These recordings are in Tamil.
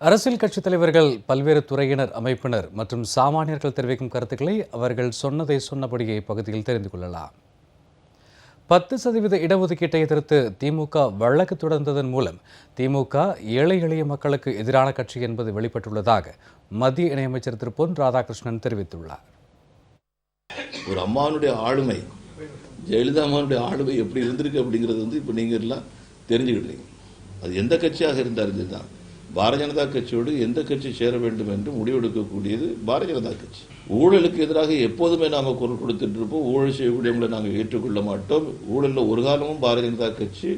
அரசியல் கட்சித் தலைவர்கள், பல்வேறு துறையினர், அமைப்பினர் மற்றும் சாமானியர்கள் தெரிவிக்கும் கருத்துக்களை அவர்கள் சொன்னதை சொன்னபடியே இப்பகுதியில் தெரிந்து கொள்ளலாம். 10% இடஒதுக்கீட்டை எதிர்த்து திமுக வழக்கு தொடர்ந்ததன் மூலம் திமுக ஏழை எளிய மக்களுக்கு எதிரான கட்சி என்பது வெளிப்பட்டுள்ளதாக மத்திய இணையமைச்சர் திரு பொன் ராதாகிருஷ்ணன் தெரிவித்துள்ளார். ஒரு அம்மாவுடைய ஆளுமை, ஜெயலலிதா அம்மாவுடைய ஆளுமை எப்படி இருந்திருக்கு அப்படிங்கிறது இப்போ நீங்கள் எல்லாம் தெரிஞ்சுக்கிட்டீங்க. அது எந்த கட்சியாக இருந்தாலும் தான் பாரதிய ஜனதா கட்சியோடு எந்த கட்சி சேர வேண்டும் என்று முடிவெடுக்கக்கூடியது பாரதிய ஜனதா கட்சி. ஊழலுக்கு எதிராக எப்போதுமே நாங்கள் குரல் கொடுத்துட்டு இருப்போம். ஊழல் செய்யக்கூடியவங்களை நாங்கள் ஏற்றுக்கொள்ள மாட்டோம். ஊழலில் ஒரு காலமும் பாரதிய ஜனதா கட்சி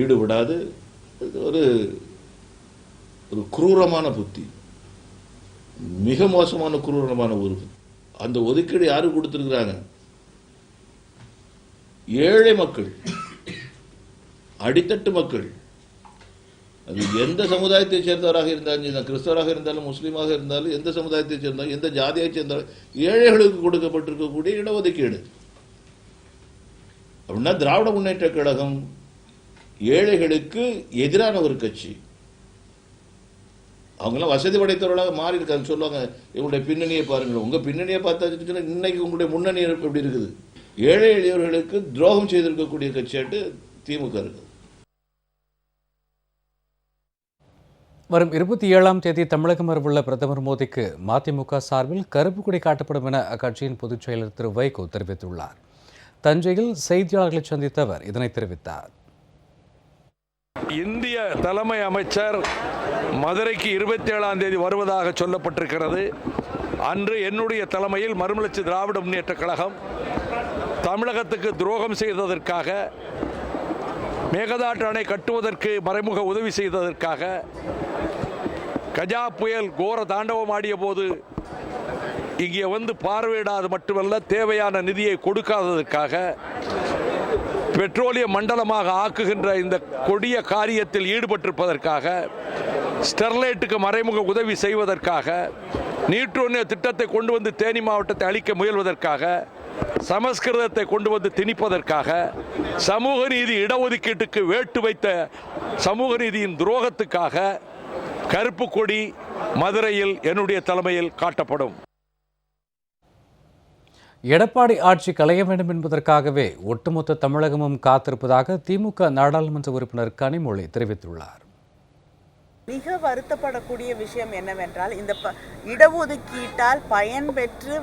ஈடுபடாது. ஒரு ஒரு குரூரமான புத்தி, மிக மோசமான குரூரமான ஒரு புத்தி. அந்த ஒதுக்கீடு யாரு கொடுத்திருக்கிறாங்க? ஏழை மக்கள், அடித்தட்டு மக்கள். அது எந்த சமுதாயத்தை சேர்ந்தவராக இருந்தாலும், கிறிஸ்தவராக இருந்தாலும், முஸ்லீமாக இருந்தாலும், எந்த சமுதாயத்தை சேர்ந்தாலும், எந்த ஜாதியை சேர்ந்தாலும், ஏழைகளுக்கு கொடுக்கப்பட்டிருக்கக்கூடிய இடஒதுக்கீடு. அப்படின்னா திராவிட முன்னேற்ற கழகம் ஏழைகளுக்கு எதிரான ஒரு கட்சி. அவங்களாம் வசதி படைத்தவர்களாக மாறி இருக்காங்க. சொல்லுவாங்க, இவங்களுடைய பின்னணியை பாருங்கள். உங்க பின்னணியை பார்த்தா இன்னைக்கு உங்களுடைய முன்னணி எப்படி இருக்குது? ஏழை எளியவர்களுக்கு துரோகம் செய்திருக்கக்கூடிய கட்சியாட்டு திமுக இருக்கு. வரும் 27ஆம் தேதி தமிழகம் வரவுள்ள பிரதமர் மோடிக்கு மதிமுக சார்பில் கருப்பு கொடி காட்டப்படும் என அக்கட்சியின் பொதுச் செயலர் திரு வைகோ தெரிவித்துள்ளார். தஞ்சையில் செய்தியாளர்களை சந்தித்த அவர் இதனை தெரிவித்தார். இந்திய தலைமை அமைச்சர் மதுரைக்கு 27ஆம் தேதி வருவதாக சொல்லப்பட்டிருக்கிறது. அன்று என்னுடைய தலைமையில் மறுமலர்ச்சி திராவிட முன்னேற்ற கழகம் தமிழகத்துக்கு துரோகம் செய்ததற்காக, மேகதாட்டு அணை கட்டுவதற்கு மறைமுக உதவி செய்ததற்காக, கஜா புயல் கோர தாண்டவம் ஆடிய போது இங்கே வந்து பார்வையிடாது மட்டுமல்ல, தேவையான நிதியை கொடுக்காததற்காக, பெட்ரோலிய மண்டலமாக ஆக்குகின்ற இந்த கொடிய காரியத்தில் ஈடுபட்டிருப்பதற்காக, ஸ்டெர்லைட்டுக்கு மறைமுக உதவி செய்வதற்காக, நீட்டூர் திட்டத்தை கொண்டு வந்து தேனி மாவட்டத்தை அழிக்க முயல்வதற்காக, சமஸ்கிருதத்தை கொண்டு வந்து திணிப்பதற்காக, சமூக நீதி இடஒதுக்கீட்டுக்கு வேட்டு வைத்த சமூக நீதியின் துரோகத்துக்காக கருப்பு கொடி மதுரையில் என்னுடைய தலைமையில் காட்டப்படும். எடப்பாடி ஆட்சி களைய வேண்டும் என்பதற்காகவே ஒட்டுமொத்த தமிழகமும் காத்திருப்பதாக திமுக நாடாளுமன்ற உறுப்பினர் கனிமொழி தெரிவித்துள்ளார். மிக வருத்தப்படக்கூடிய விஷயம் என்னவென்றால், இந்த இடஒதுக்கீட்டால் பயன்பெற்று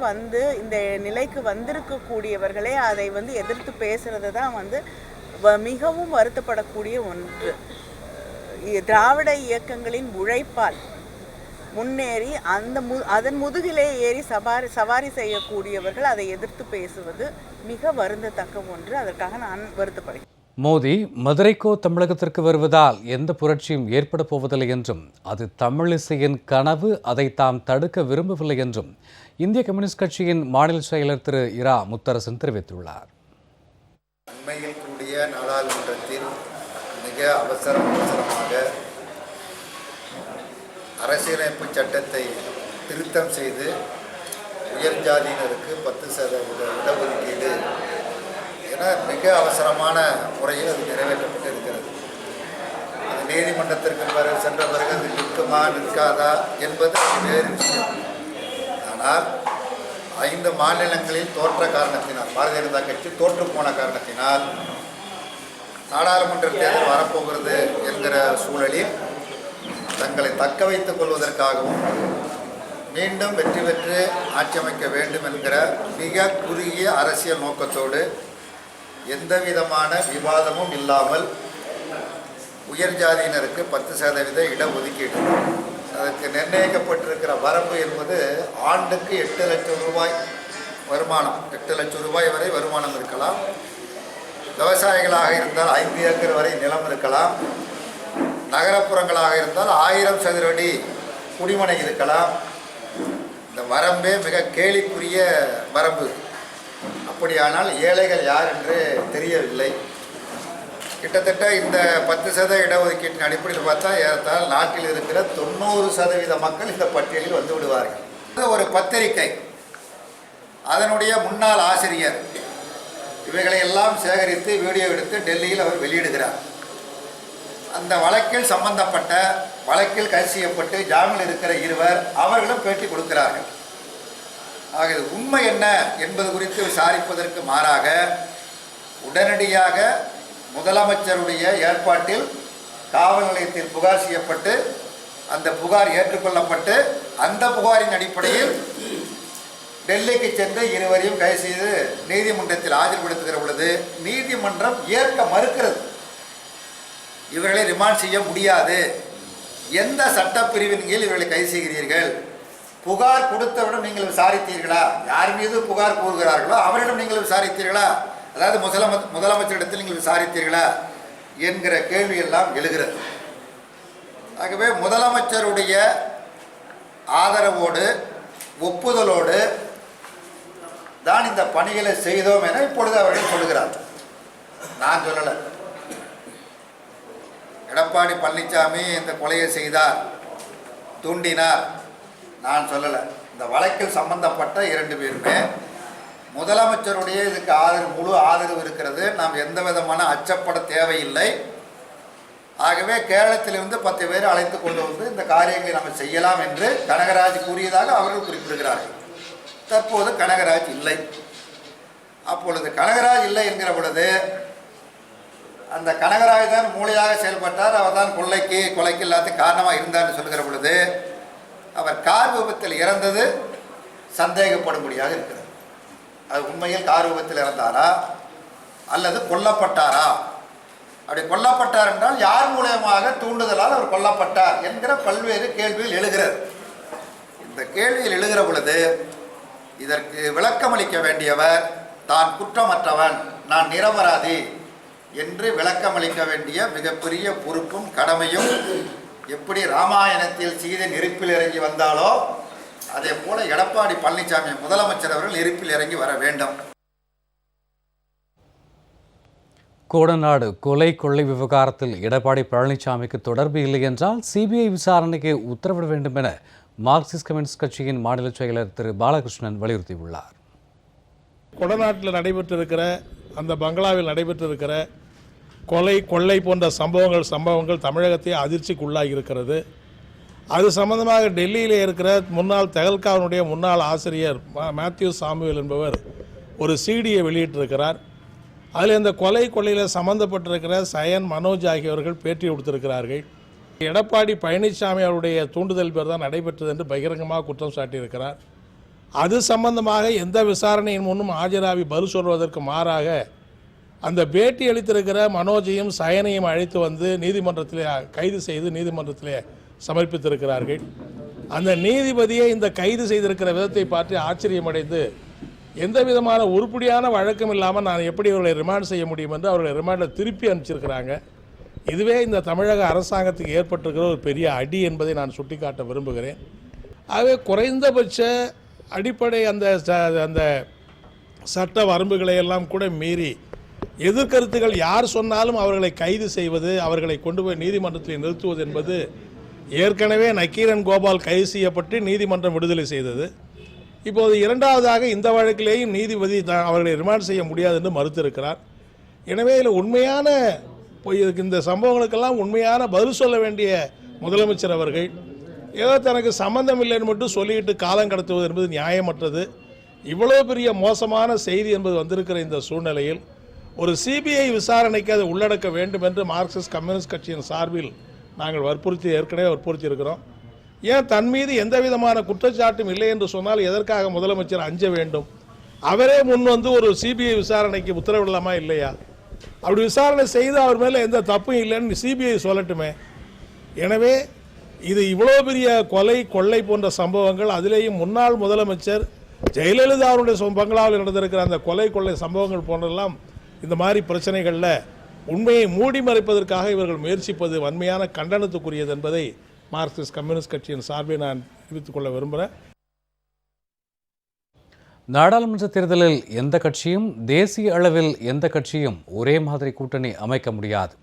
இந்த நிலைக்கு வந்திருக்கக்கூடியவர்களே அதை எதிர்த்து பேசுறது தான் மிகவும் வருத்தப்படக்கூடிய ஒன்று. திராவிட இயக்கங்களின் உழைப்பால் முன்னேறி அதன் முதுகிலே ஏறி சவாரி செய்யக்கூடியவர்கள் அதை எதிர்த்து பேசுவது மிக வருந்தத்தக்க ஒன்று. அதற்காக நான் வருத்தப்படுகிறேன். மோடி மதுரைக்கோ தமிழகத்திற்கு வருவதால் எந்த புரட்சியும் ஏற்பட போவதில்லை என்றும், அது தமிழிசையின் கனவு, அதை தாம் தடுக்க விரும்பவில்லை என்றும் இந்திய கம்யூனிஸ்ட் கட்சியின் மாநில செயலர் திரு இரா முத்தரசன் தெரிவித்துள்ளார். அண்மையில் கூடிய நாடாளுமன்றத்தில் மிக அவசரமாக அரசியலமைப்பு சட்டத்தை திருத்தம் செய்து உயர் ஜாதியினருக்கு 10% இடஒதுக்கீடு என மிக அவசரமான முறையில் அது நிறைவேற்றப்பட்டு இருக்கிறது. அது நீதிமன்றத்திற்கு சென்ற பிறகு அது நிற்குமா நிற்காதா என்பது வேறு விஷயம். ஆனால் 5 மாநிலங்களில் தோற்ற காரணத்தினால், பாரதிய ஜனதா கட்சி தோற்று போன காரணத்தினால் நாடாளுமன்ற தேர்தல் வரப்போகிறது என்கிற சூழலில் தங்களை தக்க வைத்துக் கொள்வதற்காகவும் மீண்டும் வெற்றி பெற்று ஆட்சி அமைக்க வேண்டும் என்கிற மிக குறுகிய அரசியல் நோக்கத்தோடு எந்த விதமான விவாதமும் இல்லாமல் உயர் ஜாதியினருக்கு 10% இடஒதுக்கீடு, அதற்கு நிர்ணயிக்கப்பட்டிருக்கிற வரம்பு என்பது ஆண்டுக்கு 8 லட்சம் ரூபாய் வருமானம், 8 லட்சம் ரூபாய் வரை வருமானம் இருக்கலாம். விவசாயிகளாக இருந்தால் 5 ஏக்கர் வரை நிலம் இருக்கலாம். நகரப்புறங்களாக இருந்தால் 1000 சதுர அடி குடிமனை இருக்கலாம். இந்த வரம்பே மிக கேலிக்குரிய வரம்பு. அப்படியானால் ஏழைகள் யார் என்று தெரியவில்லை. கிட்டத்தட்ட இந்த 10% இடஒதுக்கீட்டின் அடிப்படையில் பார்த்தா ஏறத்தால் நாட்டில் இருக்கிற 90% மக்கள் இந்த பட்டியலில் வந்து விடுவார்கள். ஒரு பத்திரிகை, அதனுடைய முன்னாள் ஆசிரியர் இவைகளை எல்லாம் சேகரித்து வீடியோ எடுத்து டெல்லியில் அவர் வெளியிடுகிறார். அந்த வழக்கில் சம்பந்தப்பட்ட வழக்கில் கைது செய்யப்பட்டு ஜாமீனில் இருக்கிற இருவர் அவர்களும் பேட்டி கொடுக்கிறார்கள். ஆக இது உண்மை என்ன என்பது குறித்து விசாரிப்பதற்கு மாறாக உடனடியாக முதலமைச்சருடைய ஏற்பாட்டில் காவல் நிலையத்தில் புகார் செய்யப்பட்டு அந்த புகார் ஏற்றுக்கொள்ளப்பட்டு அந்த புகாரின் அடிப்படையில் டெல்லிக்கு சென்று இருவரையும் கைது செய்து நீதிமன்றத்தில் ஆஜர்படுத்துகிற பொழுது நீதிமன்றம் ஏற்க மறுக்கிறது. இவர்களை ரிமாண்ட் செய்ய முடியாது, எந்த சட்டப்பிரிவின் கீழ் இவர்களை கைது செய்கிறீர்கள், புகார் கொடுத்தவரிடம் நீங்கள் விசாரித்தீர்களா, யார் மீது புகார் கூறுகிறார்களோ அவரிடம் நீங்கள் விசாரித்தீர்களா, அதாவது முதலமைச்சரிடத்தில் நீங்கள் விசாரித்தீர்களா என்கிற கேள்வி எல்லாம் எழுகிறது. ஆகவே முதலமைச்சருடைய ஆதரவோடு ஒப்புதலோடு தான் இந்த பணிகளை செய்தோம் என இப்பொழுது அவர்கள் சொல்லுகிறார். நான் சொல்லலை. எடப்பாடி பழனிசாமி இந்த கொலையை செய்தார், தூண்டினார், நான் சொல்லலை. இந்த வழக்கில் சம்பந்தப்பட்ட 2 பேருமே முதலமைச்சருடைய இதுக்கு முழு ஆதரவு இருக்கிறது. நாம் எந்த விதமான அச்சப்பட தேவையில்லை. ஆகவே கேரளத்திலிருந்து 10 பேர் அழைத்து கொண்டு வந்து இந்த காரியங்களை நம்ம செய்யலாம் என்று கனகராஜ் கூறியதாக அவர்கள் குறிப்பிடுகிறார்கள். தற்போது கனகராஜ் இல்லை. அப்பொழுது கனகராஜ் இல்லை என்கிற பொழுது அந்த கனகராஜ் தான் மூளையாக செயல்பட்டார், அவர் தான் கொலைக்கு எல்லாத்துக்கும் காரணமாக இருந்தார்னு சொல்கிற பொழுது அவர் கார் விபத்தில் இறந்தது சந்தேகப்படும்படியாக இருக்கிறது. அது உண்மையில் கார் விபத்தில் இறந்தாரா அல்லது கொல்லப்பட்டாரா? அப்படி கொல்லப்பட்டார் என்றால் யார் மூலமாக தூண்டுதலால் அவர் கொல்லப்பட்டார் என்கிற பல்வேறு கேள்விகள் எழுகிறது. இந்த கேள்வியில் எழுகிற பொழுது இதற்கு விளக்கமளிக்க வேண்டியவர் தான் குற்றமற்றவன், நான் நிரபராதி என்று விளக்கமளிக்க வேண்டிய மிகப்பெரிய பொறுப்பும் கடமையும் எப்படி ராமாயணத்தில் சீதை நெருப்பில் இறங்கி வந்தாலோ அதே போல எடப்பாடி பழனிசாமி முதலமைச்சர் அவர்கள் நெருப்பில் இறங்கி வர வேண்டும். கோடநாடு கொள்ளை விவகாரத்தில் எடப்பாடி பழனிசாமிக்கு தொடர்பு இல்லை என்றால் சிபிஐ விசாரணைக்கு உத்தரவிட வேண்டும் என மார்க்சிஸ்ட் கம்யூனிஸ்ட் கட்சியின் மாநில செயலர் திரு பாலகிருஷ்ணன் வலியுறுத்தியுள்ளார். கொடநாட்டில் நடைபெற்றிருக்கிற அந்த பங்களாவில் நடைபெற்றிருக்கிற கொள்ளை போன்ற சம்பவங்கள் தமிழகத்தை அதிர்ச்சிக்குள்ளாகி இருக்கிறது. அது சம்பந்தமாக டெல்லியிலே இருக்கிற முன்னாள் தெஹல்காவினுடைய முன்னாள் ஆசிரியர் மேத்யூ சாமுவேல் என்பவர் ஒரு சிடியை வெளியிட்டிருக்கிறார். அதில் இந்த கொள்ளையில் சம்பந்தப்பட்டிருக்கிற சயன், மனோஜ் ஆகியவர்கள் பேட்டி கொடுத்திருக்கிறார்கள். எடப்பாடி பழனிசாமி அவருடைய தூண்டுதல் பேர் தான் நடைபெற்றது என்று பகிரங்கமாக குற்றம் சாட்டியிருக்கிறார். அது சம்பந்தமாக எந்த விசாரணையின் முன்னும் ஆஜராகி பதில் சொல்வதற்கு மாறாக அந்த பேட்டி அளித்திருக்கிற மனோஜையும் சயனையும் அழைத்து வந்து நீதிமன்றத்தில் கைது செய்து நீதிமன்றத்தில் சமர்ப்பித்திருக்கிறார்கள். அந்த நீதிபதியை இந்த கைது செய்திருக்கிற விதத்தை பார்த்து ஆச்சரியமடைந்து எந்த விதமான உருப்படியான வழக்கம் இல்லாமல் நான் எப்படி அவர்களை ரிமாண்ட் செய்ய முடியும் என்று அவர்களை ரிமாண்டில் திருப்பி அனுப்பிச்சிருக்கிறாங்க. இதுவே இந்த தமிழக அரசாங்கத்துக்கு ஏற்பட்டிருக்கிற ஒரு பெரிய அடி என்பதை நான் சுட்டிக்காட்ட விரும்புகிறேன். ஆகவே குறைந்தபட்ச அடிப்படை அந்த சட்ட வரம்புகளை எல்லாம் கூட மீறி எதிர்கருத்துகள் யார் சொன்னாலும் அவர்களை கைது செய்வது, அவர்களை கொண்டு போய் நீதிமன்றத்தில் நிறுத்துவது என்பது ஏற்கனவே நக்கீரன் கோபால் கைது செய்யப்பட்டு நீதிமன்றம் விடுதலை செய்தது. இப்போது இரண்டாவதாக இந்த வழக்கிலேயும் நீதிபதி அவர்களை ரிமாண்ட் செய்ய முடியாது என்று மறுத்திருக்கிறார். எனவே இதில் உண்மையான இந்த சம்பவங்களுக்கெல்லாம் உண்மையான பதில் சொல்ல வேண்டிய முதலமைச்சர் அவர்கள் ஏதோ தனக்கு சம்பந்தம் இல்லைன்னு மட்டும் சொல்லிட்டு காலம் கடத்துவது என்பது நியாயமற்றது. இவ்வளோ பெரிய மோசமான செய்தி என்பது வந்திருக்கிற இந்த சூழ்நிலையில் ஒரு சிபிஐ விசாரணைக்கு அதை உள்ளடக்க வேண்டும் என்று மார்க்சிஸ்ட் கம்யூனிஸ்ட் கட்சியின் சார்பில் நாங்கள் ஏற்கனவே வற்புறுத்தி இருக்கிறோம். ஏன் தன் மீது எந்த விதமான குற்றச்சாட்டும் இல்லை என்று சொன்னால் எதற்காக முதலமைச்சர் அஞ்ச வேண்டும்? அவரே முன் வந்து ஒரு சிபிஐ விசாரணைக்கு உத்தரவிடலாமா இல்லையா? அப்படி விசாரணை செய்து அவர் மேலே எந்த தப்பும் இல்லைன்னு சிபிஐ சொல்லட்டுமே. எனவே இது இவ்வளோ பெரிய கொள்ளை போன்ற சம்பவங்கள், அதிலேயும் முன்னாள் முதலமைச்சர் ஜெயலலிதா அவருடைய பங்களாவில் நடந்திருக்கிற அந்த கொள்ளை சம்பவங்கள் போன்றெல்லாம் இந்த மாதிரி பிரச்சனைகளில் உண்மையை மூடி மறைப்பதற்காக இவர்கள் முயற்சிப்பது வன்மையான கண்டனத்துக்குரியது என்பதை மார்க்சிஸ்ட் கம்யூனிஸ்ட் கட்சியின் சார்பை நான் தெரிவித்துக் கொள்ள விரும்புகிறேன். நாடாளுமன்ற தேர்தலில் எந்த கட்சியும் தேசிய அளவில் எந்த கட்சியும் ஒரே மாதிரி கூட்டணி அமைக்க முடியாது.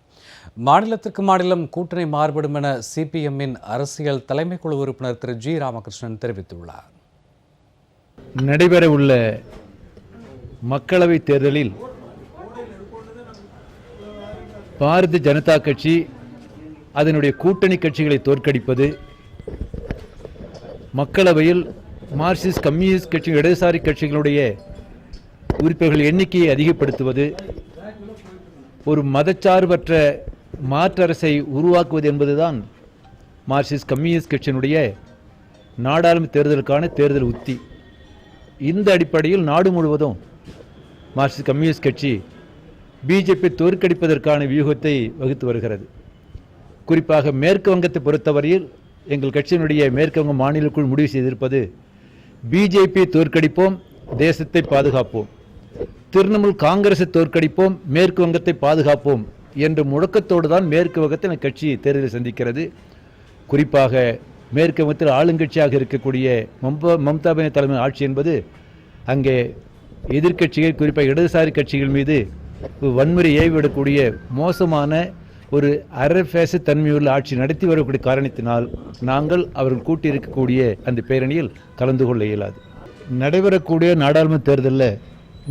மாநிலத்திற்கு மாநிலம் கூட்டணி மாறுபடும் என சிபிஎம்மின் அரசியல் தலைமைக்குழு உறுப்பினர் திரு ஜி ராமகிருஷ்ணன் தெரிவித்துள்ளார். நடைபெறவுள்ள மக்களவைத் தேர்தலில் பாரதிய ஜனதா கட்சி அதனுடைய கூட்டணி கட்சிகளை தோற்கடிப்பது, மக்களவையில் மார்க்சிஸ்ட் கம்யூனிஸ்ட் கட்சி, இடதுசாரி கட்சிகளுடைய உறுப்பினர்கள் எண்ணிக்கையை அதிகப்படுத்துவது, ஒரு மதச்சார்பற்ற மாற்று அரசை உருவாக்குவது என்பதுதான் மார்க்சிஸ்ட் கம்யூனிஸ்ட் கட்சியினுடைய நாடாளுமன்ற தேர்தலுக்கான தேர்தல் உத்தி. இந்த அடிப்படையில் நாடு முழுவதும் மார்க்சிஸ்ட் கம்யூனிஸ்ட் கட்சி பிஜேபி தோற்கடிப்பதற்கான வியூகத்தை வகுத்து வருகிறது. குறிப்பாக மேற்கு வங்கத்தை பொறுத்தவரையில் எங்கள் கட்சியினுடைய மேற்கு வங்க மாநிலக்குழு முடிவு செய்திருப்பது, பிஜேபி தோற்கடிப்போம், தேசத்தை பாதுகாப்போம், திரிணாமுல் காங்கிரஸை தோற்கடிப்போம், மேற்கு வங்கத்தை பாதுகாப்போம் என்ற முழக்கத்தோடு தான் மேற்கு வங்கத்தில் கட்சி தேர்தலை சந்திக்கிறது. குறிப்பாக மேற்கு வங்கத்தில் ஆளுங்கட்சியாக இருக்கக்கூடிய மம்தா பானர்ஜி தலைமை ஆட்சி என்பது அங்கே எதிர்க்கட்சிகள், குறிப்பாக இடதுசாரி கட்சிகள் மீது வன்முறை ஏவிடக்கூடிய மோசமான ஒரு அரபேச தன்மையுள்ள ஆட்சி நடத்தி வரக்கூடிய காரணத்தினால் நாங்கள் அவர்கள் கூட்டியிருக்கக்கூடிய அந்த பேரணியில் கலந்து கொள்ள இயலாது. நடைபெறக்கூடிய நாடாளுமன்ற தேர்தலில்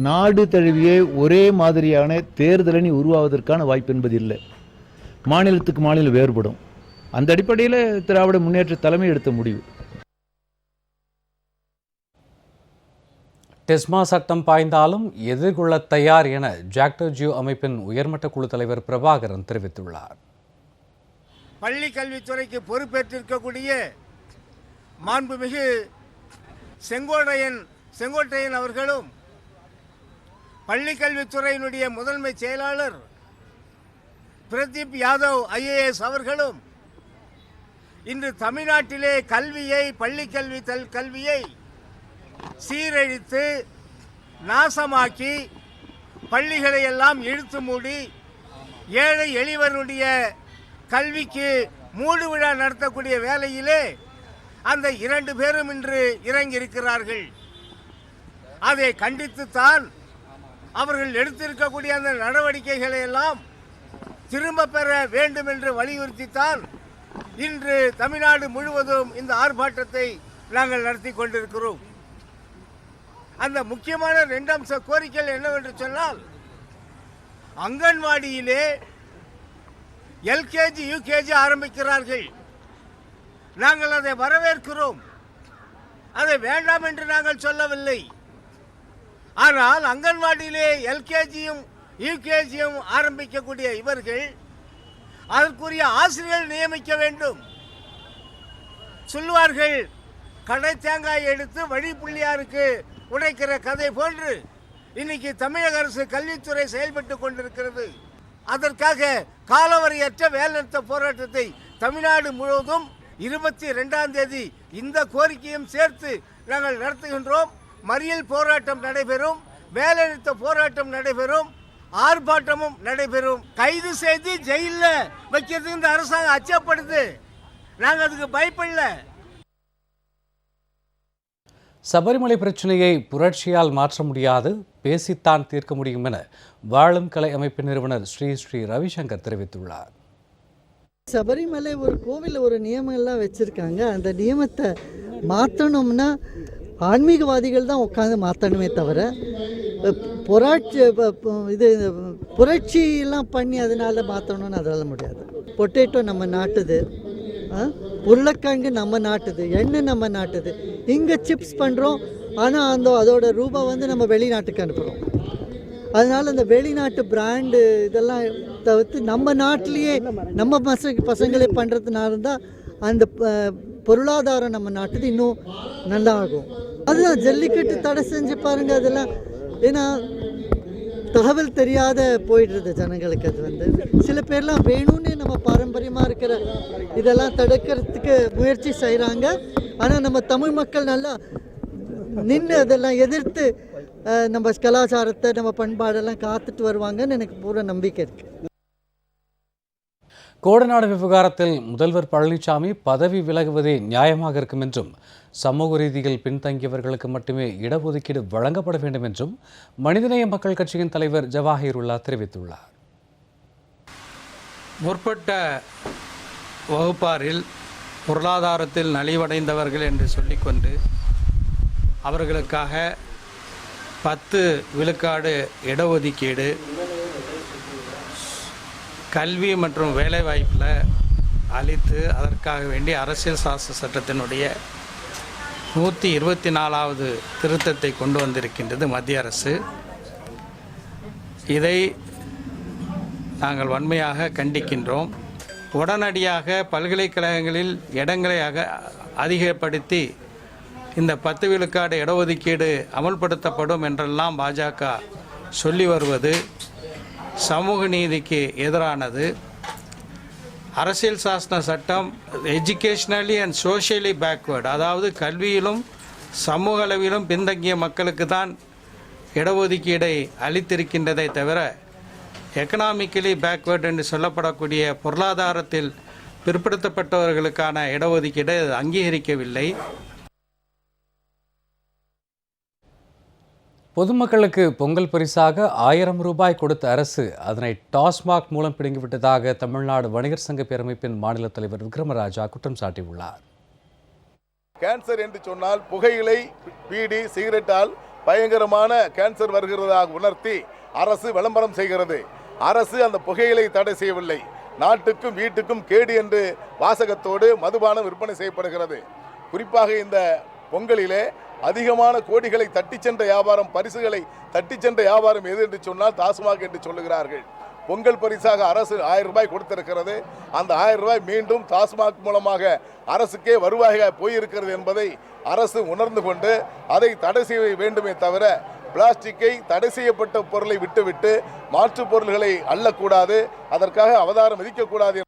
நாடு தழுவிய ஒரே மாதிரியான தேர்தலணி உருவாவதற்கான வாய்ப்பு என்பது இல்லை. மாநிலத்துக்கு மாநிலம் வேறுபடும். அந்த அடிப்படையில் திராவிட முன்னேற்ற தலைமை எடுத்த முடிவு. டெஸ்மா சட்டம் பாய்ந்தாலும் எதிர்கொள்ள தயார் என ஜாக்டோ ஜியோ அமைப்பின் உயர்மட்ட குழு தலைவர் பிரபாகரன் தெரிவித்துள்ளார். பள்ளி கல்வித்துறைக்கு பொறுப்பேற்றிருக்கக்கூடிய மாண்புமிகு செங்கோட்டையன் அவர்களும், பள்ளி கல்வித்துறையினுடைய முதன்மை செயலாளர் பிரதீப் யாதவ் IAS அவர்களும் இன்று தமிழ்நாட்டிலே பள்ளி கல்வியை சீரழித்து நாசமாக்கி பள்ளிகளை எல்லாம் இழுத்து மூடி ஏழை எளிவருடைய கல்விக்கு மூடு விழா நடத்தக்கூடிய வேளையிலே அந்த 2 பேரும் இன்று இறங்கியிருக்கிறார்கள். அதை கண்டித்துத்தான் அவர்கள் எடுத்திருக்கக்கூடிய அந்த நடவடிக்கைகளை எல்லாம் திரும்ப பெற வேண்டும் என்று வலியுறுத்தித்தான் இன்று தமிழ்நாடு முழுவதும் இந்த ஆர்ப்பாட்டத்தை நாங்கள் நடத்தி கொண்டிருக்கிறோம். அந்த முக்கியமான 2 அம்ச கோரிக்கைகள் என்னவென்று சொன்னால், அங்கன்வாடியிலே LKG UKG ஆரம்பிக்கிறார்கள். நாங்கள் அதை வரவேற்கிறோம், அதை வேண்டாம் என்று நாங்கள் சொல்லவில்லை. ஆனால் அங்கன்வாடியிலே LKGயும் UKGயும் ஆரம்பிக்கக்கூடிய இவர்கள் அதற்குரிய ஆசிரியர்கள் நியமிக்க வேண்டும். சொல்லுவார்கள், கடை தேங்காய் எடுத்து வழி புள்ளியாருக்கு உடைக்கிற கதை போன்று இன்னைக்கு தமிழக அரசு கல்வித்துறை செயல்பட்டு கொண்டிருக்கிறது. அதற்காக காலவரையற்ற வேலைநிறுத்த போராட்டத்தை தமிழ்நாடு முழுவதும் 22ஆம் தேதி இந்த கோரிக்கையும் சேர்த்து நாங்கள் நடத்துகின்றோம். மறியல் போராட்டம் நடைபெறும், வேலைநிறுத்த போராட்டம் நடைபெறும், ஆர்ப்பாட்டமும் நடைபெறும். கைது செய்து ஜெயிலில் வைக்கிறதுக்கு இந்த அரசாங்கம் அச்சப்படுது. நாங்கள் அதுக்கு பயப்படல. சபரிமலை பிரச்சனையை புரட்சியால் மாற்ற முடியாது, பேசித்தான் தீர்க்க முடியும் என வாழும் கலை அமைப்பின் நிறுவனர் ஸ்ரீ ரவிசங்கர் தெரிவித்துள்ளார். சபரிமலை ஒரு கோவிலில் ஒரு நியமங்கள்லாம் வச்சுருக்காங்க. அந்த நியமத்தை மாற்றணும்னா ஆன்மீகவாதிகள் தான் உட்காந்து மாற்றணுமே தவிர புரட்சியெல்லாம் பண்ணி அதனால் மாற்றணும்னு அதெல்லாம் முடியாது. பொட்டேட்டோ நம்ம நாட்டுது, உருளைக்கிழங்கு நம்ம நாட்டுது, எண்ணெய் நம்ம நாட்டுது. இங்கே சிப்ஸ் பண்ணுறோம், ஆனால் அதோட ரூபா நம்ம வெளிநாட்டுக்கு அனுப்புகிறோம். அதனால் அந்த வெளிநாட்டு பிராண்டு இதெல்லாம் தவிர்த்து நம்ம நாட்டிலேயே நம்ம பசங்களே பண்ணுறதுனால தான் அந்த பொருளாதாரம் நம்ம நாட்டுது இன்னும் நல்லா ஆகும். அதுதான் ஜல்லிக்கட்டு தடை செஞ்சு பாருங்கள். அதெல்லாம் ஏன்னா தகவல் தெரியாத போயிடுறது ஜனங்களுக்கு. அது சில பேர்லாம் வேணும்னு நம்ம பாரம்பரியமாக இருக்கிற இதெல்லாம் தடுக்கிறதுக்கு முயற்சி செய்கிறாங்க. ஆனால் நம்ம தமிழ் மக்கள் நல்லா நின்று அதெல்லாம் எதிர்த்து நம்ம கலாச்சாரத்தை நம்ம பண்பாடெல்லாம் காத்துட்டு வருவாங்கன்னு எனக்கு பூரா நம்பிக்கை இருக்குது. கோடநாடு விவகாரத்தில் முதல்வர் பழனிசாமி பதவி விலகுவதே நியாயமாக இருக்கும் என்றும், சமூக ரீதியில் பின்தங்கியவர்களுக்கு மட்டுமே இடஒதுக்கீடு வழங்கப்பட வேண்டும் என்றும் மனிதநேய மக்கள் கட்சியின் தலைவர் ஜவாஹிருல்லா தெரிவித்துள்ளார். முற்பட்ட வகுப்பாரில் பொருளாதாரத்தில் நலிவடைந்தவர்கள் என்று சொல்லிக்கொண்டு அவர்களுக்காக 10 விழுக்காடு இடஒதுக்கீடு, கல்வி மற்றும் வேலைவாய்ப்பில் அளித்து அதற்காக வேண்டி அரசியல் சாசன சட்டத்தினுடைய 124வது திருத்தத்தை கொண்டு வந்திருக்கின்றது மத்திய அரசு. இதை நாங்கள் வன்மையாக கண்டிக்கின்றோம். உடனடியாக பல்கலைக்கழகங்களில் இடங்களை அதிகப்படுத்தி இந்த 10 விழுக்காடு இடஒதுக்கீடு அமல்படுத்தப்படும் என்றெல்லாம் பாஜக சொல்லி வருவது சமூக நீதிக்கு எதிரானது. அரசியல் சாசன சட்டம் எஜுகேஷ்னலி அண்ட் சோஷியலி பேக்வேர்டு, அதாவது கல்வியிலும் சமூக அளவிலும் பின்தங்கிய மக்களுக்கு தான் இடஒதுக்கீடை அளித்திருக்கின்றதை தவிர எக்கனாமிக்கலி பேக்வேர்டு என்று சொல்லப்படக்கூடிய பொருளாதாரத்தில் பிற்படுத்தப்பட்டவர்களுக்கான இடஒதுக்கீடை அங்கீகரிக்கவில்லை. பொதுமக்களுக்கு பொங்கல் பரிசாக 1000 ரூபாய் கொடுத்த அரசு அதனை டாஸ்மாக் மூலம் பிடுங்கிவிட்டதாக தமிழ்நாடு வணிகர் சங்க பேரமைப்பின் மாநில தலைவர் விக்ரமராஜா குற்றம் சாட்டியுள்ளார். கேன்சர் என்று சொன்னால் புகையிலை, பீடி, சிகரெட்டால் பயங்கரமான கேன்சர் வருகிறதாக உணர்த்தி அரசு விளம்பரம் செய்கிறது. அரசு அந்த புகையிலை தடை செய்யவில்லை. நாட்டுக்கும் வீட்டுக்கும் கேடு என்று வாசகத்தோடு மதுபானம் விற்பனை செய்யப்படுகிறது. குறிப்பாக இந்த பொங்கலிலே அதிகமான கோடிகளை தட்டிச் சென்ற வியாபாரம், பரிசுகளை தட்டிச் சென்ற வியாபாரம் எது என்று சொன்னால் டாஸ்மாக் என்று சொல்லுகிறார்கள். பொங்கல் பரிசாக அரசு 1000 ரூபாய் கொடுத்திருக்கிறது. அந்த 1000 ரூபாய் மீண்டும் டாஸ்மாக் மூலமாக அரசுக்கே வருவாயாக போயிருக்கிறது என்பதை அரசு உணர்ந்து கொண்டு அதை தடை செய்ய வேண்டுமே தவிர பிளாஸ்டிக்கை தடை செய்யப்பட்ட பொருளை விட்டுவிட்டு மாற்று பொருள்களை அள்ளக்கூடாது, அதற்காக அவதாரம் விதிக்கக்கூடாது.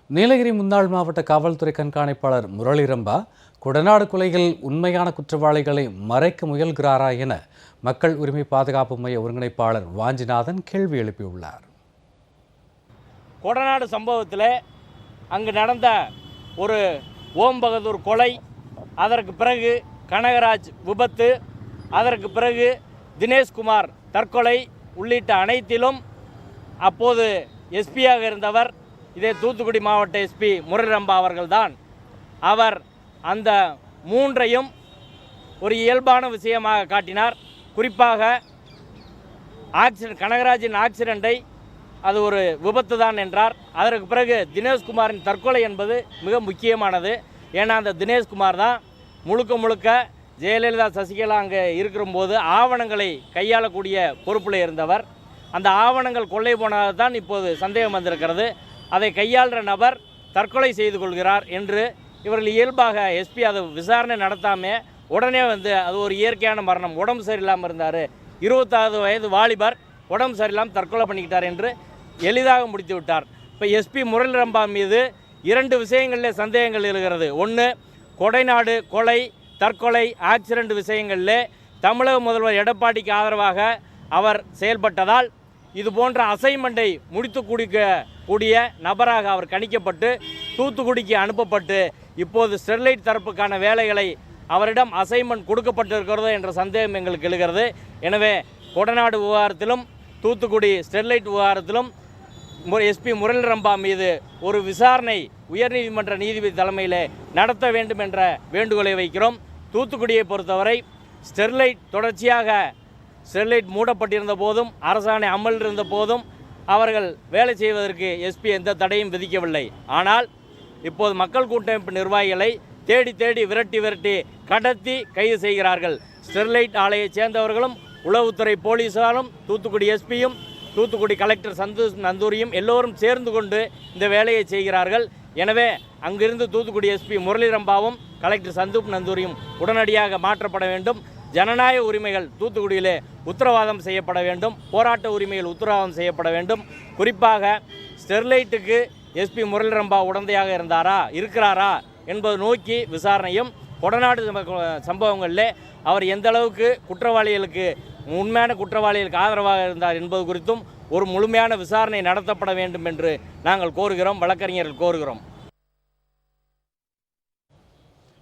நீலகிரி முன்னாள் மாவட்ட காவல்துறை கண்காணிப்பாளர் முரளி ரம்பா கொடநாடு கொலையில் உண்மையான குற்றவாளிகளை மறைக்க முயல்கிறாரா என மக்கள் உரிமை பாதுகாப்பு மைய ஒருங்கிணைப்பாளர் வாஞ்சிநாதன் கேள்வி எழுப்பியுள்ளார். கொடநாடு சம்பவத்தில் அங்கு நடந்த ஒரு ஓம் பகதூர் கொலை, அதற்கு பிறகு கனகராஜ் விபத்து, அதற்கு பிறகு தினேஷ்குமார் தற்கொலை உள்ளிட்ட அனைத்திலும் அப்போது எஸ்பியாக இருந்தவர் இதே தூத்துக்குடி மாவட்ட எஸ்பி முரளி ரம்பா அவர்கள்தான். அவர் அந்த மூன்றையும் ஒரு இயல்பான விஷயமாக காட்டினார். குறிப்பாக கனகராஜின் ஆக்சிடெண்ட்டை அது ஒரு விபத்து தான் என்றார். அதற்கு பிறகு தினேஷ்குமாரின் தற்கொலை என்பது மிக முக்கியமானது. ஏன்னா அந்த தினேஷ்குமார் தான் முழுக்க முழுக்க ஜெயலலிதா சசிகலா அங்கே இருக்கிறபோது ஆவணங்களை கையாளக்கூடிய பொறுப்பில் இருந்தவர். அந்த ஆவணங்கள் கொள்ளை போனதாக தான் இப்போது சந்தேகம் வந்திருக்கிறது. அதை கையாளுற நபர் தற்கொலை செய்து கொள்கிறார் என்று இவர்கள் இயல்பாக எஸ்பி அதை விசாரணை நடத்தாமல் உடனே அது ஒரு இயற்கையான மரணம், உடம்பு சரியில்லாமல் இருந்தார், 26 வயது வாலிபர் உடம்பு சரியில்லாமல் தற்கொலை பண்ணிக்கிட்டார் என்று எளிதாக முடித்து விட்டார். இப்போ எஸ்பி முரளி ரம்பா மீது 2 விஷயங்களில் சந்தேகங்கள் எழுகிறது. ஒன்று, கொடைநாடு கொலை, தற்கொலை, ஆக்சிடென்ட் விஷயங்களில் தமிழக முதல்வர் எடப்பாடிக்கு ஆதரவாக அவர் செயல்பட்டதால் இது போன்ற அசைன்மெண்ட்டை முடித்து கூடிய நபராக அவர் கணிக்கப்பட்டு தூத்துக்குடிக்கு அனுப்பப்பட்டு இப்போது ஸ்டெர்லைட் தரப்புக்கான வேலைகளை அவரிடம் அசைன்மெண்ட் கொடுக்கப்பட்டிருக்கிறதோ என்ற சந்தேகம் எங்களுக்கு எழுகிறது. எனவே கொடநாடு விவகாரத்திலும் தூத்துக்குடி ஸ்டெர்லைட் விவகாரத்திலும் எஸ்பி முரளி ரம்பா மீது ஒரு விசாரணை உயர்நீதிமன்ற நீதிபதி தலைமையில் நடத்த வேண்டும் என்ற வேண்டுகோளை வைக்கிறோம். தூத்துக்குடியை பொறுத்தவரை ஸ்டெர்லைட் மூடப்பட்டிருந்த போதும் அரசாணை அமலில் இருந்த போதும் அவர்கள் வேலை செய்வதற்கு எஸ்பி எந்த தடையும் விதிக்கவில்லை. ஆனால் இப்போது மக்கள் கூட்டமைப்பு நிர்வாகிகளை தேடி விரட்டி கடத்தி கைது செய்கிறார்கள். ஸ்டெர்லைட் ஆலையைச் சேர்ந்தவர்களும் உளவுத்துறை போலீஸாரும் தூத்துக்குடி எஸ்பியும் தூத்துக்குடி கலெக்டர் சந்தோஷ் நந்தூரியும் எல்லோரும் சேர்ந்து கொண்டு இந்த வேலையை செய்கிறார்கள். எனவே அங்கிருந்து தூத்துக்குடி எஸ்பி முரளி ரம்பாவும் கலெக்டர் சந்தூப் நந்தூரியும் உடனடியாக மாற்றப்பட வேண்டும். ஜனநாயக உரிமைகள் தூத்துக்குடியிலே உத்தரவாதம் செய்யப்பட வேண்டும். போராட்ட உரிமைகள் உத்தரவாதம் செய்யப்பட வேண்டும். குறிப்பாக ஸ்டெர்லைட்டுக்கு எஸ்பி முரளி ரம்பா உடந்தையாக இருக்கிறாரா என்பது நோக்கி விசாரணையும், கொடநாடு சம்பவங்களில் அவர் எந்த அளவுக்கு உண்மையான குற்றவாளிகளுக்கு ஆதரவாக இருந்தார் என்பது குறித்தும் ஒரு முழுமையான விசாரணை நடத்தப்பட வேண்டும் என்று நாங்கள் கோருகிறோம், வழக்கறிஞர்கள் கோருகிறோம்.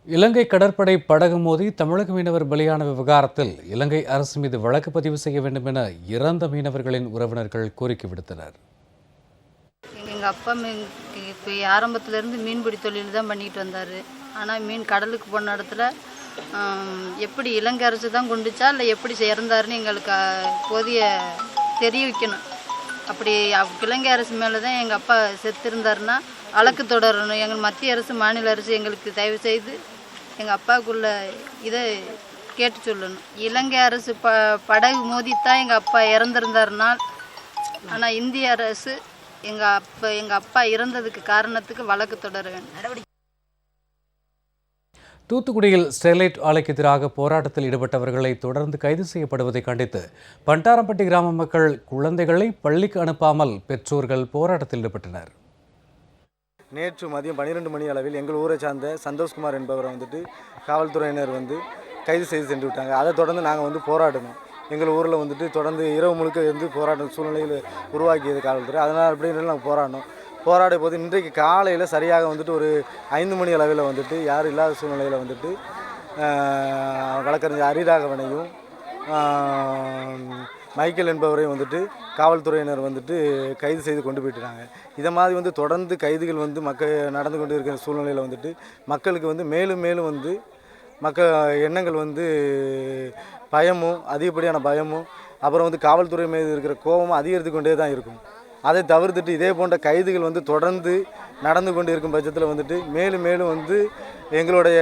இலங்கை கடற்படை படகு மோதி தமிழக மீனவர் பலியான விவகாரத்தில் இலங்கை அரசு மீது வழக்கு பதிவு செய்ய வேண்டும் என இறந்த மீனவர்களின் உறவினர்கள் கோரிக்கை விடுத்தனர். எங்கள் அப்பா இப்போ ஆரம்பத்திலேருந்து மீன்பிடி தொழில் தான் பண்ணிட்டு வந்தார். ஆனால் மீன் கடலுக்கு போன இடத்துல எப்படி இலங்கை அரசு தான் கொண்டுச்சா இல்லை எப்படி இறந்தாருன்னு எங்களுக்கு போதிய தெரிவிக்கணும். அப்படி இலங்கை அரசு மேலே தான் எங்கள் அப்பா செத்துருந்தாருன்னா வழக்கு தொடரணும். எங்கள் மத்திய அரசு மாநில அரசு எங்களுக்கு தயவு செய்து எங்கள் அப்பாவுக்குள்ள இதை கேட்டு சொல்லணும். இலங்கை அரசு படகு மோதித்தான் எங்கள் அப்பா இறந்துருந்தாருனால், ஆனால் இந்திய அரசு எங்கள் அப்பா இறந்ததுக்கு காரணத்துக்கு வழக்கு தொடர வேண்டும். தூத்துக்குடியில் ஸ்டெர்லைட் ஆலைக்கு எதிராக போராட்டத்தில் ஈடுபட்டவர்களை தொடர்ந்து கைது செய்யப்படுவதை கண்டித்து பண்டாரம்பட்டி கிராம மக்கள் குழந்தைகளை பள்ளிக்கு அனுப்பாமல் பெற்றோர்கள் போராட்டத்தில் ஈடுபட்டனர். நேற்று மதியம் 12 மணி அளவில் எங்கள் ஊரை சார்ந்த சந்தோஷ்குமார் என்பவரை வந்துட்டு காவல்துறையினர் கைது செய்து சென்று விட்டாங்க. அதை தொடர்ந்து நாங்கள் போராடணும். எங்கள் ஊரில் தொடர்ந்து இரவு முழுக்க இருந்து போராட்டம் சூழ்நிலையில் உருவாக்கியது காவல்துறை. அதனால் அப்படின்னு நாங்கள் போராடணும். போராட போது இன்றைக்கு காலையில் சரியாக ஒரு 5 மணி அளவில் யாரும் இல்லாத சூழ்நிலையில் வழக்கறிஞர் ஹரிராகவனையும் மைக்கேல் என்பவரையும் காவல்துறையினர் கைது செய்து கொண்டு போயிட்டுறாங்க. இதை மாதிரி தொடர்ந்து கைதுகள் மக்கள் நடந்து கொண்டு இருக்கிற சூழ்நிலையில் மக்களுக்கு மேலும் மேலும் மக்கள் எண்ணங்கள் பயமும் அதிகப்படியான பயமும் அப்புறம் காவல்துறை மீது இருக்கிற கோபமும் அதிகரித்து கொண்டே தான் இருக்கும். அதை தவிர்த்துட்டு இதே போன்ற கைதுகள் தொடர்ந்து நடந்து கொண்டு இருக்கும் பட்சத்தில் மேலும் மேலும் எங்களுடைய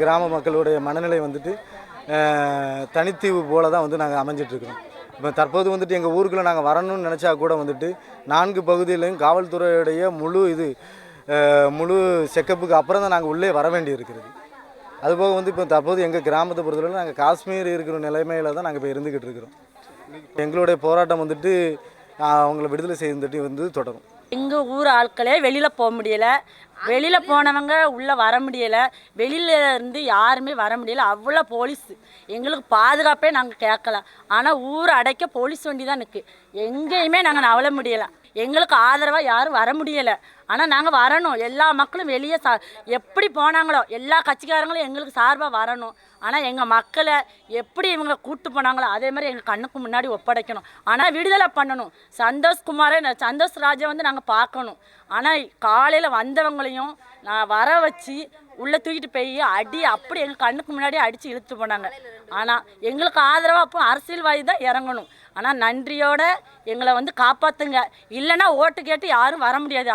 கிராம மக்களுடைய மனநிலை தனித்தீவு போல தான் நாங்கள் அமைஞ்சிட்ருக்கிறோம். இப்போ தற்போது எங்கள் ஊருக்குள்ளே நாங்கள் வரணும்னு நினச்சா கூட 4 பகுதியிலையும் காவல்துறையுடைய முழு செக்கப்புக்கு அப்புறம் தான் நாங்கள் உள்ளே வர வேண்டி இருக்கிறது. அதுபோக இப்போ தற்போது எங்கள் கிராமத்தை பொறுத்தவரை நாங்கள் காஷ்மீர் இருக்கிற நிலைமையில் தான் நாங்கள் இப்போ இருந்துக்கிட்டு இருக்கிறோம். எங்களுடைய போராட்டம் அவங்கள விடுதலை செய்து தொடரும். எங்கள் ஊர் ஆட்களே வெளியில் போக முடியலை. வெளியில் போனவங்க உள்ளே வர முடியலை. வெளியில் இருந்து யாருமே வர முடியலை. அவ்வளோ போலீஸ் எங்களுக்கு பாதுகாப்பே நாங்கள் கேட்கல. ஆனால் ஊர் அடைக்க போலீஸ் வண்டி தான் இருக்குது. எங்கேயுமே நாங்கள் நவள முடியலை. எங்களுக்கு ஆதரவாக யாரும் வர முடியலை. ஆனால் நாங்கள் வரணும். எல்லா மக்களும் வெளியே எப்படி போனாங்களோ எல்லா கட்சிக்காரங்களும் எங்களுக்கு சார்பாக வரணும். ஆனால் எங்கள் மக்களை எப்படி இவங்க கூட்டு போனாங்களோ அதே மாதிரி எங்கள் கண்ணுக்கு முன்னாடி ஒப்படைக்கணும். ஆனால் விடுதலை பண்ணணும். சந்தோஷ் ராஜை நாங்கள் பார்க்கணும். ஆனால் காலையில் வந்தவங்களையும் நான் வர வச்சு உள்ளே தூக்கிட்டு போய் அப்படி எங்கள் கண்ணுக்கு முன்னாடி அடித்து இழுத்து போனாங்க. ஆனால் எங்களுக்கு ஆதரவாக அப்போ அரசியல்வாதி தான் இறங்கணும். ஆனால் நன்றியோட எங்களை காப்பாற்றுங்க. இல்லைன்னா ஓட்டு கேட்டு யாரும் வர முடியாது.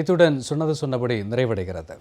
இத்துடன் சொன்னது சொன்னபடி நிறைவடைகிறது.